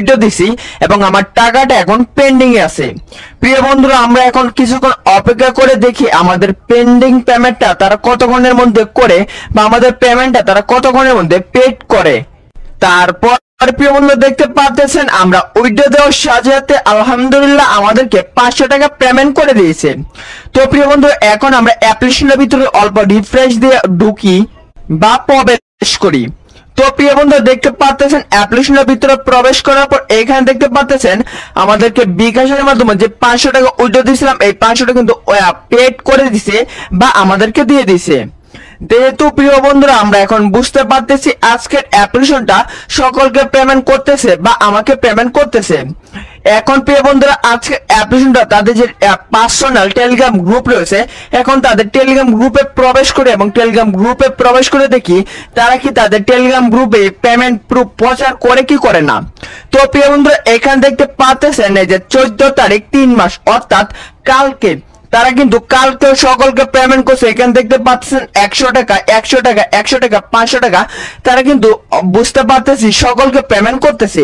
Withdraw দিছি এবং আমার টাকাটা এখন পেন্ডিং এ আছে। প্রিয় বন্ধুরা, আমরা এখন কিছুক্ষণ অপেক্ষা করে দেখি আমাদের পেন্ডিং পেমেন্টটা তারা কতক্ষণের মধ্যে করে বা আমাদের পেমেন্টটা তারা কতক্ষণের মধ্যে পেড করে। তারপর প্রিয় বন্ধু দেখতে পাচ্ছেন আমরা উইথড্র দেওয়ার সাথে সাথে আলহামদুলিল্লাহ আমাদেরকে 500 টাকা পেমেন্ট করে দিয়েছে। তো প্রিয় বন্ধু, এখন আমরা অ্যাপ্লিকেশনের ভিতরে অল্প রিফ্রেশ দিয়ে ঢুকি বা প্রবেশ করি। তো প্রিয় বন্ধু দেখতে পাচ্ছেন অ্যাপ্লিকেশনের ভিতরে প্রবেশ করার পর এখানে দেখতে পাচ্ছেন আমাদেরকে বিকাশের মাধ্যমে যে 500 টাকা উইথড্র দিয়েছিলাম এই 500 টাকা কিন্তু পেড করে দিছে বা আমাদেরকে দিয়ে দিছে। যেহেতু প্রিয় বন্ধুরা আমরা এখন বুঝতে পারতেছি আজকের অ্যাপ্লিকেশনটা সকলকে পেমেন্ট করতেছে বা আমাকে পেমেন্ট করতেছে। এখন প্রিয় বন্ধুরা আজকে অ্যাপ্লিকেশনটা তাদের যে পার্সোনাল টেলিগ্রাম গ্রুপ রয়েছে এখন তাদের টেলিগ্রাম গ্রুপে প্রবেশ করে এবং টেলিগ্রাম গ্রুপে প্রবেশ করে দেখি তারা কি তাদের টেলিগ্রাম গ্রুপে পেমেন্ট প্রুফ প্রচার করে কি করে না। তো প্রিয় বন্ধুরা এখানে দেখতে পাচ্ছেন এই যে 14 তারিখ 3 মাস অর্থাৎ কালকে তারা কিন্তু কালকে সকলকে পেমেন্ট করছে। এখানে দেখতে পাচ্ছেন 100 টাকা 100 টাকা 100 টাকা 500 টাকা তারা কিন্তু বুঝতে পারতেছি সকলকে পেমেন্ট করতেছে।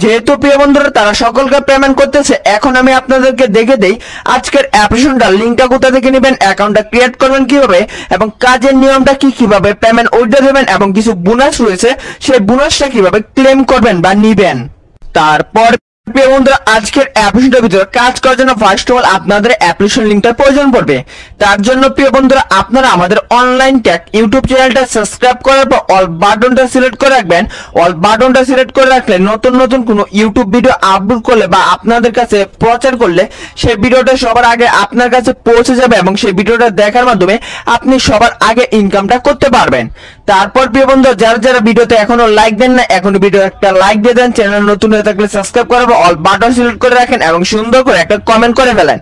যেহেতু প্রিয় বন্ধুরা তারা সকলকে পেমেন্ট করতেছে এখন আমি আপনাদেরকে দেখে দেই আজকের অ্যাপ্লিকেশনটা লিঙ্কটা কোথা থেকে নেবেন, অ্যাকাউন্টটা ক্রিয়েট করবেন কিভাবে এবং কাজের নিয়মটা কি কিভাবে পেমেন্ট উইথড্র দেবেন এবং কিছু বোনাস রয়েছে সেই বোনাসটা কিভাবে ক্লেম করবেন বা নিবেন। তারপর প্রিয় বন্ধুরা আজকের অ্যাপ্লিকেশনটার ভিতরে কাজ করার জন্য ফার্স্ট অফ অল আপনাদের অ্যাপ্লিকেশন লিংকটার প্রয়োজন পড়বে। তার জন্য প্রিয় বন্ধুরা আপনারা আমাদের অনলাইন টেক ইউটিউব চ্যানেলটা সাবস্ক্রাইব করার পর অল বাটনটা সিলেক্ট করে রাখবেন। অল বাটনটা সিলেক্ট করে রাখলে নতুন নতুন কোনো ইউটিউব ভিডিও আপলোড করলে বা আপনাদের কাছে প্রচার করলে সেই ভিডিওটা সবার আগে আপনার কাছে পৌঁছে যাবে এবং সেই ভিডিওটা দেখার মাধ্যমে আপনি সবার আগে ইনকামটা করতে পারবেন। তারপর প্রিয় বন্ধু যারা যারা ভিডিওতে এখনো লাইক দেন না এখনো ভিডিও একটা লাইক দিয়ে দেন, চ্যানেল নতুন হয়ে থাকলে সাবস্ক্রাইব করার পর অল বাটন সিলেক্ট করে রাখেন এবং সুন্দর করে একটা কমেন্ট করে ফেলেন।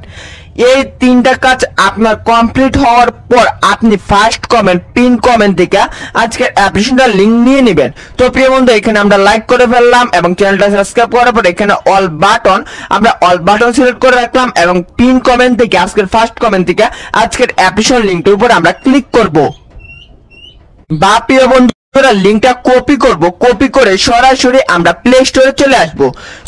এই তিনটা কাজ আপনার কমপ্লিট হওয়ার পর আপনি ফার্স্ট কমেন্ট পিন কমেন্ট থেকে আজকের অ্যাপ্লিকেশনটার লিংক নিয়ে নেবেন। তো প্রিয় বন্ধু এখানে আমরা লাইক করে ফেললাম এবং চ্যানেলটা সাবস্ক্রাইব করার পর এখানে অল বাটন আমরা অল বাটন সিলেক্ট করে রাখলাম এবং পিন কমেন্ট থেকে আজকের ফার্স্ট কমেন্ট থেকে আজকের অ্যাপ্লিকেশন লিংকটার উপর আমরা ক্লিক করব বা প্রিয় বন্ধু লিংকটা কপি করব। কপি করে সরাসরি আমরা প্লে স্টোরে চলে আসব।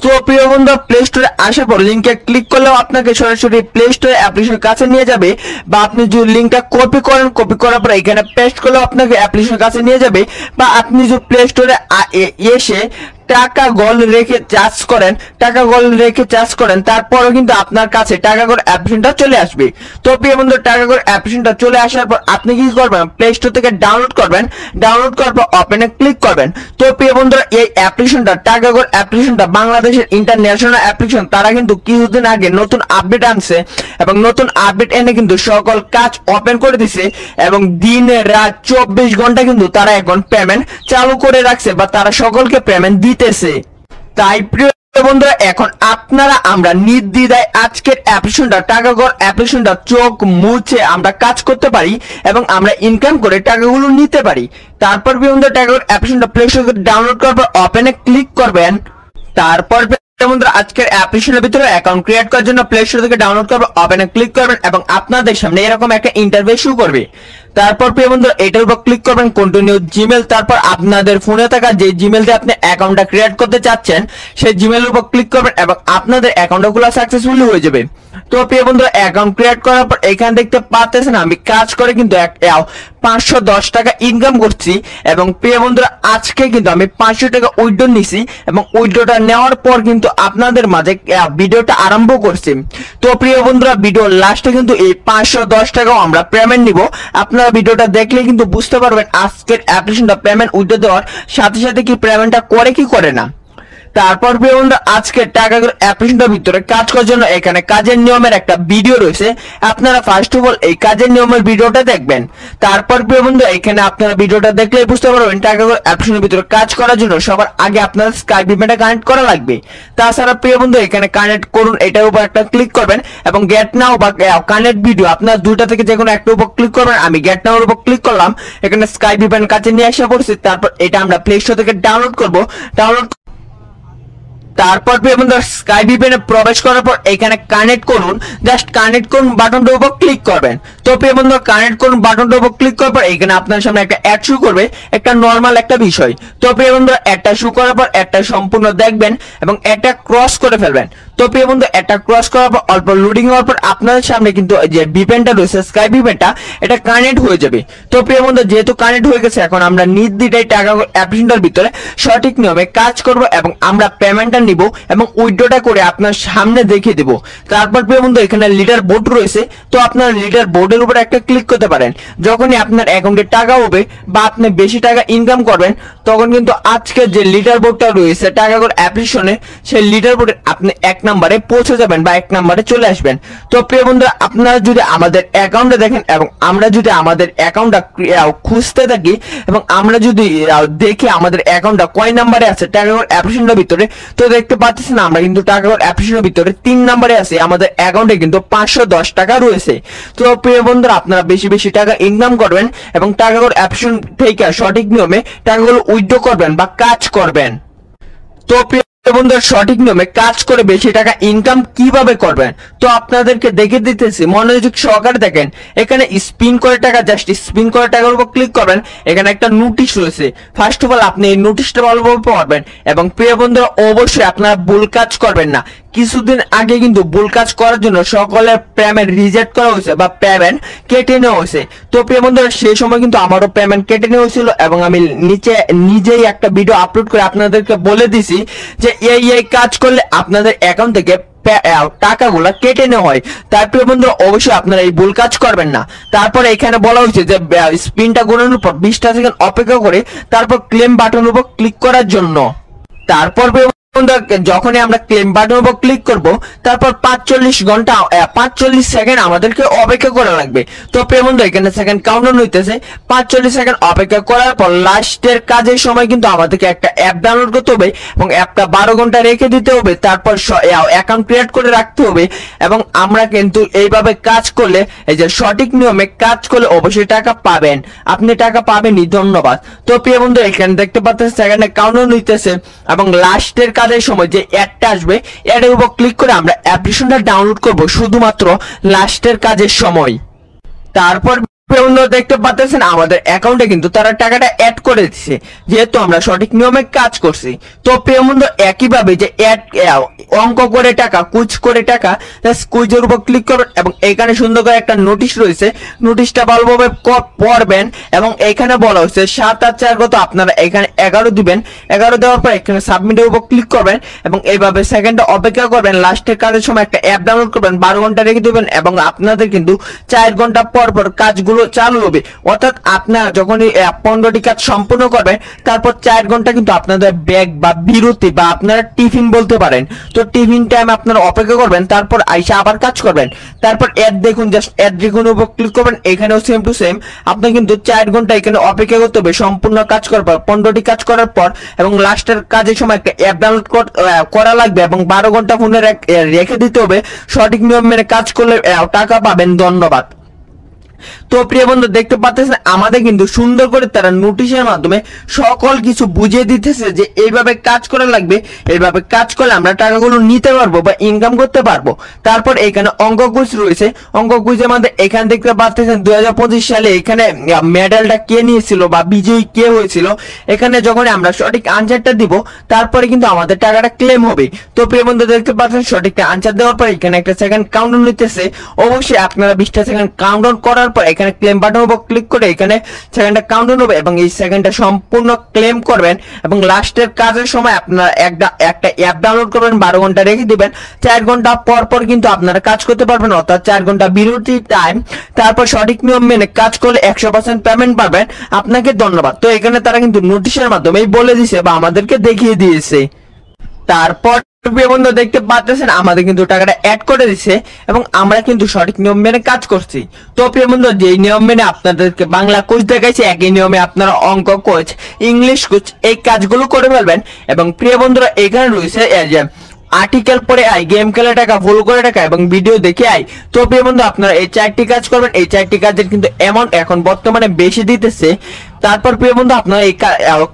তো প্রিয় বন্ধু প্লে স্টোরে আসার পর লিংকে ক্লিক করলেও আপনাকে সরাসরি প্লে স্টোরে অ্যাপ্লিকেশন কাছে নিয়ে যাবে বা আপনি যদি লিংকটা কপি করেন কপি করার পর এখানে পেস্ট করলেও আপনাকে অ্যাপ্লিকেশন কাছে নিয়ে যাবে বা আপনি যদি প্লে স্টোরে এসে টাকা গোল রেখে চার্জ করেন তারপরও কিন্তু আপনার কাছে টাকা গোল অ্যাপ্লিকেশনটা চলে আসবে। তো প্রিয় বন্ধু টাকা গোল অ্যাপ্লিকেশনটা চলে আসার পর আপনি কি করবেন প্লে স্টোর থেকে ডাউনলোড করবেন, ডাউনলোড করার পর ওপেনে ক্লিক করবেন। তো প্রিয় বন্ধুরা এই অ্যাপ্লিকেশনটা টাকা গোল অ্যাপ্লিকেশনটা বাংলাদেশের ইন্টারন্যাশনাল অ্যাপ্লিকেশন তারা কিন্তু কিছুদিন আগে নতুন আপডেট আনছে এবং নতুন আপডেট এনে কিন্তু সকল কাজ ওপেন করে দিছে এবং দিনে রাত 24 ঘন্টা কিন্তু তারা এখন পেমেন্ট চালু করে রাখছে বা তারা সকলকে পেমেন্ট দিতেছে। তাই প্রিয় বন্ধুরা এখন আপনারা আমরা নির্দ্বিধায় আজকের অ্যাপ্লিকেশনটা টাকা গোল অ্যাপ্লিকেশনটা চোখ মুছে আমরা কাজ করতে পারি এবং আমরা ইনকাম করে টাকাগুলো নিতে পারি। তারপর প্রিয় বন্ধুরা টাকা গোল অ্যাপ্লিকেশনটা প্লে স্টোর থেকে ডাউনলোড করার পর ওপেনে ক্লিক করবেন। তারপর বন্ধুরা আজকের অ্যাপ্লিকেশনের ভিতরে অ্যাকাউন্ট ক্রিয়েট করার জন্য প্লে স্টোর থেকে ডাউনলোড করবেন, ওপেনে ক্লিক করবেন এবং আপনাদের সামনে এরকম একটা ইন্টারফেস শো করবে। তারপর প্রিয় বন্ধু এটার উপর ক্লিক করবেন কন্টিনিউ জিমেল। তারপর আপনাদের ফোনে থাকা যে জিমেল দিয়ে আপনি অ্যাকাউন্টটা ক্রিয়েট করতে চাচ্ছেন সেই জিমেলের উপর ক্লিক করবেন এবং আপনাদের অ্যাকাউন্টটা খোলা সাকসেসফুলি হয়ে যাবে। তো প্রিয় বন্ধু অ্যাকাউন্ট ক্রিয়েট করার পর এখানে দেখতে পাচ্ছেন আমি কাজ করে কিন্তু 510 টাকা ইনকাম করছি এবং প্রিয় বন্ধুরা আজকে কিন্তু আমি 500 টাকা উইথড্র নিছি এবং উইথড্রটা নেওয়ার পর কিন্তু আপনাদের মাঝে ভিডিওটা আরম্ভ করছি। তো প্রিয় বন্ধুরা ভিডিও লাস্টে কিন্তু এই 510 টাকাও আমরা পেমেন্ট নিব। আপনারা ভিডিওটা দেখলে কিন্তু বুঝতে পারবেন আজকের অ্যাপ্লিকেশনটা পেমেন্ট উইথড্র দেওয়ার সাথে সাথে কি পেমেন্টটা করে কি করে না। তারপর প্রিয় বন্ধু আজকে টাকা অ্যাপ্লিকেশনটার ভিতরে কাজ করার জন্য এখানে কাজের নিয়মের একটা ভিডিও রয়েছে, আপনারা ফার্স্ট অফ অল এই কাজের নিয়মের ভিডিওটা দেখবেন। তারপর প্রিয় বন্ধু এখানে আপনারা ভিডিওটা দেখলে বুঝতে পারবেন টাকা অ্যাপ্লিকেশনের ভিতরে কাজ করার জন্য সবার আগে আপনার স্কাইপ ভিপিএনটা কানেক্ট করা লাগবে। তাছাড়া প্রিয় বন্ধু এখানে কানেক্ট করুন এটার উপর একটা ক্লিক করবেন এবং গেট নাও বা কানেক্ট ভিডিও আপনার দুইটা থেকে যে কোনো একটা উপর ক্লিক করবেন। আমি গেট নাও এর উপর ক্লিক করলাম, এখানে স্কাইপ ভিপিএন কাছে নিয়ে আসা পড়ছে। তারপর এটা আমরা প্লে স্টোর থেকে ডাউনলোড করব। ডাউনলোড তারপর প্রিয় বন্ধুরা স্কাই ভিপিএনে প্রবেশ করার পর এখানে কানেক্ট করুন, জাস্ট কানেক্ট করুন বাটনটার উপর ক্লিক করবেন। তো প্রিয় বন্ধুরা কানেক্ট করুন বাটনটার উপর ক্লিক করার পর এখানে আপনার সামনে একটা অ্যাড শো করবে, একটা নরমাল একটা বিষয়। তো প্রিয় বন্ধুরা অ্যাডটা শো করার পর অ্যাডটা সম্পূর্ণ দেখবেন এবং অ্যাডটা ক্রস করে ফেলবেন। তো প্রিয় বন্ধু অ্যাডটা ক্রস করার পর অল্প লোডিং হওয়ার পর আপনাদের সামনে কিন্তু যে ভিপিএনটা রয়েছে স্কাই ভিপিএনটা এটা কানেক্ট হয়ে যাবে। তো প্রিয় বন্ধু যেহেতু কানেক্ট হয়ে গেছে এখন আমরা নির্দ্বিধায় টাকা অ্যাপ্লিকেশনটার ভিতরে সঠিক নিয়মে কাজ করব এবং আমরা পেমেন্টটা নিব এবং উইথড্রটা করে আপনার সামনে দেখিয়ে দেব। তারপর প্রিয় বন্ধু এখানে লিডার বোর্ড রয়েছে, তো আপনার লিডার বোর্ডের উপর একটা ক্লিক করতে পারেন। যখনই আপনার অ্যাকাউন্টে টাকা হবে বা আপনি বেশি টাকা ইনকাম করবেন তখন কিন্তু আজকে যে লিডার বোর্ডটা রয়েছে টাকা করে অ্যাপ্লিকেশনে সেই লিডার বোর্ডে আপনি 1 নম্বরে পৌঁছে যাবেন বা 1 নম্বরে চলে আসবেন। তো প্রিয় বন্ধুরা আপনারা যদি আমাদের অ্যাকাউন্টে দেখেন এবং আমরা যদি আমাদের অ্যাকাউন্টটা খুঁজতে থাকি এবং আমরা যদি দেখি আমাদের অ্যাকাউন্টটা কয় নম্বরে আছে টাকা করে অ্যাপ্লিকেশনের ভিতরে, তো দেখতে পাচ্ছেন আমরা কিন্তু টাকা করে অ্যাপ্লিকেশনের ভিতরে 3 নম্বরে আছে, আমাদের অ্যাকাউন্টে কিন্তু 510 টাকা রয়েছে। তো প্রিয় বন্ধুরা আপনারা বেশি বেশি টাকা ইনকাম করবেন এবং টাকা করে অ্যাপ্লিকেশন থেকে সঠিক নিয়মে টাকাগুলো উইথড্র করবেন বা কাজ করবেন। তো প্রিয় বন্ধুরা সঠিক নিয়মে কাজ করে বেশি টাকা ইনকাম কিভাবে করবেন তো আপনাদেরকে দেখে দিতেছি, মনোযোগ সহকারে দেখেন। এখানে স্পিন করে টাকা, জাস্ট স্পিন করে টাকার উপর ক্লিক করবেন। এখানে একটা নোটিশ রয়েছে, ফার্স্ট অফ অল আপনি এই নোটিশটা ভালো পড়বেন এবং প্রিয় বন্ধুরা অবশ্যই আপনারা ভুল কাজ করবেন না। কিছুদিন আগে কিন্তু ভুল কাজ করার জন্য সকলের পেমেন্ট রিজেক্ট করা হয়েছে বা পেমেন্ট কেটে নেওয়া হয়েছে। তো প্রিয় বন্ধুরা সেই সময় কিন্তু আমারও পেমেন্ট কেটে নেওয়া হয়েছিল এবং আমি নিজেই একটা ভিডিও আপলোড করে আপনাদেরকে বলে দিছি যে এই কাজ করলে আপনাদের অ্যাকাউন্ট থেকে টাকাগুলো কেটে নেওয়া হয়। তার প্রিয় বন্ধুরা অবশ্যই আপনারা এই ভুল কাজ করবেন না। তারপরে এখানে বলা হয়েছে যে স্পিনটা গোনানোর পর 20টা সেকেন্ড অপেক্ষা করে তারপর ক্লেম বাটনের উপর ক্লিক করার জন্য। তারপর যখনই আমরা ক্লেম বাটনের উপর ক্লিক করব তারপর 45 সেকেন্ড আমাদেরকে অপেক্ষা করা লাগবে। তো প্রিয় বন্ধু এখানে সেকেন্ড কাউন্টডাউন হইতেছে, 45 সেকেন্ড অপেক্ষা করার পর লাস্টের কাজের সময় কিন্তু আমাদেরকে একটা অ্যাপ ডাউনলোড করতে হবে এবং অ্যাপটা 12 ঘন্টা রেখে দিতে হবে, তারপর অ্যাকাউন্ট ক্রিয়েট করে রাখতে হবে এবং আমরা কিন্তু এইভাবে কাজ করলে এই যে সঠিক নিয়মে কাজ করলে অবশ্যই টাকা পাবেন, আপনি টাকা পাবেনই। ধন্যবাদ। তো প্রিয় বন্ধু এখানে দেখতে পাচ্ছেন সেকেন্ডে কাউন্টডাউন হইতেছে এবং লাস্টের কাজের সময় যে অ্যাডটা আসবে অ্যাডের উপর ক্লিক করে আমরা অ্যাপ্লিকেশনটা ডাউনলোড করব শুধুমাত্র লাস্টের কাজের সময়। তারপর দেখতে পাচ্ছেন আমাদের অ্যাকাউন্টে কিন্তু তারা টাকাটা অ্যাড করে দিচ্ছে যেহেতু আমরা সঠিক নিয়মে কাজ করছি। তো প্রিয় বন্ধু একইভাবে যে অ্যাড অঙ্ক করে টাকা কুইজ করে টাকা কুইজের উপর ক্লিক করবেন এবং এখানে সুন্দর করে একটা নোটিশ রয়েছে, নোটিশটা ভালোভাবে পড়বেন এবং এখানে বলা হয়েছে 7 আর 4 কত আপনারা এখানে 11 দিবেন। 11 দেওয়ার পর এখানে সাবমিটের উপর ক্লিক করবেন এবং এইভাবে সেকেন্ডে অপেক্ষা করবেন। লাস্টের কাজের সময় একটা অ্যাপ ডাউনলোড করবেন, 12 ঘন্টা রেখে দিবেন এবং আপনাদের কিন্তু 4 ঘন্টা পর পর কাজগুলো চালু হবে। অর্থাৎ আপনারা যখন 15টি কাজ সম্পূর্ণ করবেন তারপর 4 ঘন্টা কিন্তু আপনাদের ব্রেক বা বিরতি বা আপনারা টিফিন বলতে পারেন, তো টিফিন টাইম আপনারা অপেক্ষা করবেন, তারপর আইসা আবার কাজ করবেন। তারপর অ্যাড দেখুন, জাস্ট অ্যাড দেখুন উপর ক্লিক করবেন। এখানেও সেম টু সেম আপনি কিন্তু 4 ঘন্টা এখানে অপেক্ষা করতে হবে সম্পূর্ণ কাজ করার পর, 15টি কাজ করার পর এবং লাস্টের কাজের সময় একটা অ্যাপ ডাউনলোড করা লাগবে এবং 12 ঘন্টা ফোনে রেখে দিতে হবে। সঠিক নিয়ম মেনে কাজ করলে টাকা পাবেন। ধন্যবাদ। তো প্রিয় বন্ধু দেখতে পাচ্ছেন আমাদের কিন্তু সুন্দর করে তারা নোটিশের মাধ্যমে সকল কিছু বুঝিয়ে দিতেছে যে এইভাবে কাজ করা লাগবে, এইভাবে কাজ করলে আমরা টাকাগুলো নিতে পারবো বা ইনকাম করতে পারবো। তারপর এখানে অঙ্ক কুইজ রয়েছে, অঙ্ক কুইজের মধ্যে এখানে দেখতে পাচ্ছেন 2025 সালে এখানে মেডেলটা কে নিয়েছিল বা বিজয়ী কে হয়েছিল, এখানে যখন আমরা সঠিক আনসারটা দিব তারপরে কিন্তু আমাদের টাকাটা ক্লেম হবে। তো প্রিয় বন্ধু দেখতে পাচ্ছেন সঠিক আনসার দেওয়ার পর এখানে একটা সেকেন্ড কাউন্টডাউন নিতেছে। অবশ্যই আপনারা 20টা সেকেন্ড কাউন্টডাউন করার পর এখানে ক্লেম বাটনের উপর ক্লিক করে এখানে সেকেন্ডটা কাউন্টডাউন হবে এবং এই সেকেন্ডটা সম্পূর্ণ ক্লেম করবেন এবং লাস্টের কাজের সময় আপনারা একটা অ্যাপ ডাউনলোড করবেন, 12 ঘন্টা রেখে দিবেন। 4 ঘন্টা পর পর কিন্তু আপনারা কাজ করতে পারবেন, অর্থাৎ 4 ঘন্টা বিরতি টাইম। তারপর সঠিক নিয়ম মেনে কাজ করলে 100% পেমেন্ট পাবেন। আপনাকে ধন্যবাদ। তো এখানে তারা কিন্তু নোটিশের মাধ্যমেই বলে দিয়েছে বা আমাদেরকে দেখিয়ে দিয়েছে। তারপর প্রিয় বন্ধু দেখতে পাচ্ছেন আমাদের কিন্তু টাকাটা অ্যাড করে দিচ্ছে এবং আমরা কিন্তু সঠিক নিয়ম মেনে কাজ করছি। তো প্রিয় বন্ধু যেই নিয়ম মেনে আপনাদেরকে বাংলা কোচ দেখাইছে একই নিয়মে আপনারা অঙ্ক কোচ, ইংলিশ কোচ এই কাজগুলো করে ফেলবেন। এবং প্রিয় বন্ধুরা এখানে রয়েছে আর্টিকেল পড়ে আই, গেম খেলে টাকা, ভুল করে টাকা এবং ভিডিও দেখে আই। তো প্রিয় বন্ধু আপনারা এই 4টি কাজ করবেন। এই 4টি কাজের কিন্তু অ্যামাউন্ট এখন বর্তমানে বেশি দিতেছে তারপর প্রিয় বন্ধু আপনারা এই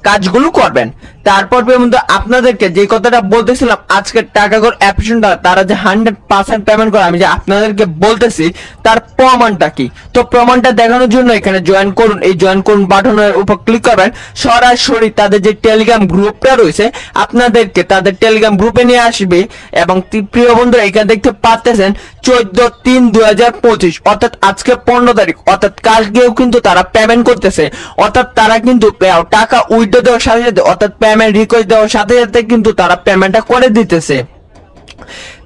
কাজগুলো করবেন। তারপর প্রিয় বন্ধু আপনাদেরকে যে কথাটা বলতেছিলাম, আজকের টাকাঘর অ্যাপ্লিকেশনটা তারা যে 100% পেমেন্ট করে, আমি যে আপনাদেরকে বলতেছি তার প্রমাণটা কি। তো প্রমাণটা দেখানোর জন্য এখানে জয়েন করুন, এই জয়েন করুন বাটনের উপর ক্লিক করবেন। সরাসরি তাদের যে টেলিগ্রাম গ্রুপটা রয়েছে আপনাদেরকে তাদের টেলিগ্রাম গ্রুপে নিয়ে আসবে। এবং প্রিয় বন্ধুরা এখানে দেখতে পাচ্ছেন 14/3/2025 অর্থাৎ আজকে 15 তারিখ, অর্থাৎ কালকেও কিন্তু তারা পেমেন্ট করতেছে। অর্থাৎ তারা কিন্তু টাকা উইথড্র দেওয়ার সাথে সাথে অর্থাৎ পেমেন্ট রিকোয়েস্ট দেওয়ার সাথে সাথে কিন্তু তারা পেমেন্টটা করে দিতেছে।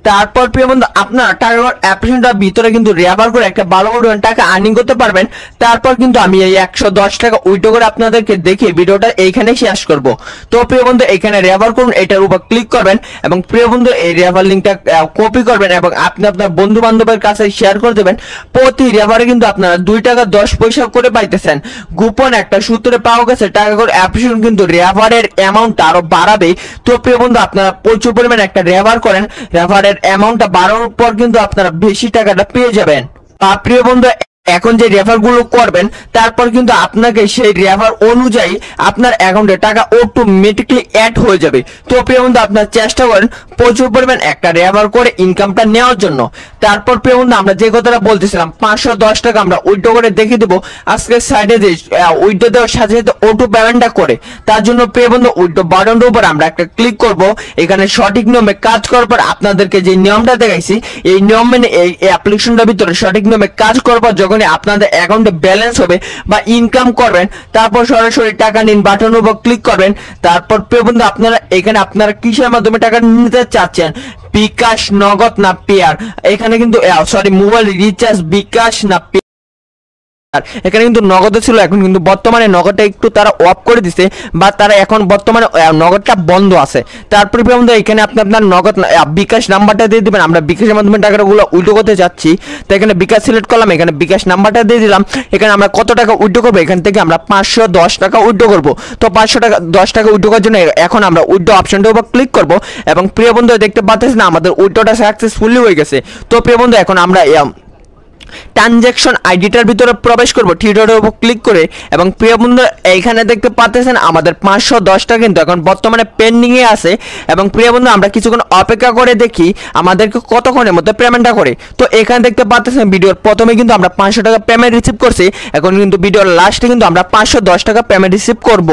তারপর প্রিয় বন্ধু আপনারা টাকাঘর অ্যাপ্লিকেশনটার ভিতরে কিন্তু রেফার করে একটা ভালো পরিমাণ টাকা আর্নিং করতে পারবেন। তারপর কিন্তু আমি এই 110 টাকা উইথড্র করে আপনাদেরকে দেখে ভিডিওটা এইখানে শেষ করব। তো প্রিয় বন্ধু এখানে রেফার করুন, এটার উপর ক্লিক করবেন এবং প্রিয় বন্ধু এই রেফার লিংকটা কপি করবেন এবং আপনি আপনার বন্ধু বান্ধবের কাছে শেয়ার করে দেবেন। প্রতি রেফারে কিন্তু আপনারা 2 টাকা 10 পয়সা করে পাইতেছেন। গোপন একটা সূত্রে পাওয়া গেছে টাকাঘর অ্যাপ্লিকেশন কিন্তু রেফারের অ্যামাউন্ট আরো বাড়াবে। তো প্রিয় বন্ধু আপনারা প্রচুর পরিমাণে একটা রেফার করেন, রেফারের অ্যামাউন্টটা বাড়ানোর পর কিন্তু আপনারা বেশি টাকাটা পেয়ে যাবেন। প্রিয় বন্ধু এখন যে রেফার গুলো করবেন তারপর কিন্তু আপনাকে সেই রেফার অনুযায়ী আপনার অ্যাকাউন্টে টাকা অটোমেটিকলি অ্যাড হয়ে যাবে। তো প্রিয় বন্ধু আপনার চেষ্টা করেন প্রচুর পরিমাণ একটা রেফার করে ইনকামটা নেওয়ার জন্য। তারপর প্রিয় বন্ধু আমরা যে কথাটা বলতেছিলাম 510 টাকা আমরা উইথড্র করে দেখিয়ে দেবো আজকে সাইডে যে উইথড্র দেওয়ার সাথে সাথে অটো পেমেন্টটা করে। তার জন্য প্রিয় বন্ধু উইথড্র বাটনের উপর আমরা একটা ক্লিক করব। এখানে সঠিক নিয়মে কাজ করার পর আপনাদেরকে যে নিয়মটা দেখাইছি এই নিয়ম মেনে এই অ্যাপ্লিকেশনটার ভিতরে সঠিক নিয়মে কাজ করার পর যখন আপনাদের অ্যাকাউন্টে ব্যালেন্স হবে বা ইনকাম করবেন তারপর সরাসরি টাকা নিন বাটনের উপর ক্লিক করবেন। তারপর প্রিয় বন্ধু আপনারা এখানে আপনারা কিসের মাধ্যমে টাকা নিতে চাচ্ছেন, বিকাশ, নগদ না পেয়ার, এখানে কিন্তু মোবাইল রিচার্জ বিকাশ না পেয়ার, এখানে কিন্তু নগদে ছিল, এখন কিন্তু বর্তমানে নগদটা একটু তারা অফ করে দিছে বা তারা এখন বর্তমানে নগদটা বন্ধ আছে। তারপরে এখানে আপনি আপনার নগদ বিকাশ নাম্বারটা দিয়ে দিবেন। আমরা বিকাশের মাধ্যমে টাকাগুলো উইথড্র করতে যাচ্ছি, তো এখানে বিকাশ সিলেক্ট করলাম, এখানে বিকাশ নাম্বারটা দিয়ে দিলাম। এখানে আমরা কত টাকা উইথড্র করবো, এখান থেকে আমরা 510 টাকা উইথড্র করবো। তো 510 টাকা উইথড্র করার জন্য এখন আমরা উইথড্র অপশনটার উপর ক্লিক করব এবং প্রিয় বন্ধু দেখতে পাচ্ছেন না আমাদের উইথড্রটা সাকসেসফুলি হয়ে গেছে। তো প্রিয় বন্ধু এখন আমরা ট্রানজ্যাকশন আইডিটার ভিতরে প্রবেশ করব থিয়েটারের উপর ক্লিক করে এবং প্রিয় বন্ধু এইখানে দেখতে পাচ্ছেন আমাদের 510 টাকা কিন্তু এখন বর্তমানে পেন্ডিং এ আছে। এবং প্রিয় বন্ধু আমরা কিছুক্ষণ অপেক্ষা করে দেখি আমাদেরকে কতক্ষণের মধ্যে পেমেন্টটা করে। তো এখানে দেখতে পাচ্ছেন ভিডিওর প্রথমে কিন্তু আমরা 500 টাকা পেমেন্ট রিসিভ করছি, এখন কিন্তু ভিডিওর লাস্টে কিন্তু আমরা 510 টাকা পেমেন্ট রিসিভ করব।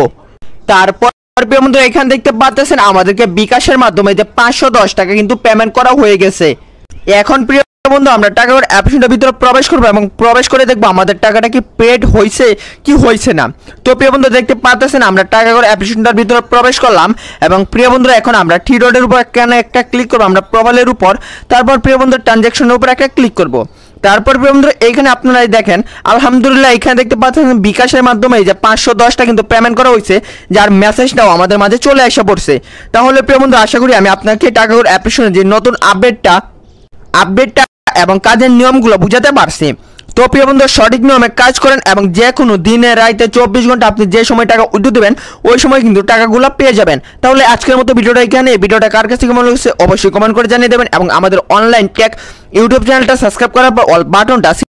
তারপর প্রিয় বন্ধু এখানে দেখতে পাচ্ছেন আমাদেরকে বিকাশের মাধ্যমে যে 510 টাকা কিন্তু পেমেন্ট করা হয়ে গেছে। এখন প্রিয় বন্ধু আমরা টাকাঘর অ্যাপ্লিকেশনটার ভিতরে প্রবেশ করবো এবং প্রবেশ করে দেখবো আমাদের টাকাটা কি পেড হয়েছে কি হয়েছে না। তো প্রিয় বন্ধু দেখতে পাচ্ছেন আমরা টাকাঘর অ্যাপ্লিকেশনটার ভিতরে প্রবেশ করলাম এবং প্রিয় বন্ধুরা এখন আমরা থ্রি ডটের উপর এখানে একটা ক্লিক করবো আমরা প্রোফাইলের উপর। তারপর প্রিয় বন্ধু ট্রানজ্যাকশনের উপর একটা ক্লিক করব। তারপর প্রিয় বন্ধুরা এইখানে আপনারা দেখেন আলহামদুলিল্লাহ এখানে দেখতে পাচ্ছেন বিকাশের মাধ্যমে যে 510 টা কিন্তু পেমেন্ট করা হয়েছে, যার মেসেজটাও আমাদের মাঝে চলে আসা পড়ছে। তাহলে প্রিয় বন্ধু আশা করি আমি আপনাকে টাকাঘর অ্যাপ্লিকেশনের যে নতুন আপডেটটা এবং কাজের নিয়মগুলো বুঝাতে পারছি। তো প্রিয় বন্ধু সঠিক নিয়মে কাজ করেন এবং যে কোনো দিনে রাইতে 24 ঘন্টা আপনি যে সময় টাকা উইথড্র দেবেন ওই সময় কিন্তু টাকাগুলো পেয়ে যাবেন। তাহলে আজকের মতো ভিডিওটা এখানে, ভিডিওটা কার কাছে কেমন লাগছে অবশ্যই কমেন্ট করে জানিয়ে দেবেন এবং আমাদের অনলাইন টেক ইউটিউব চ্যানেলটা সাবস্ক্রাইব করার পর অল বাটনটা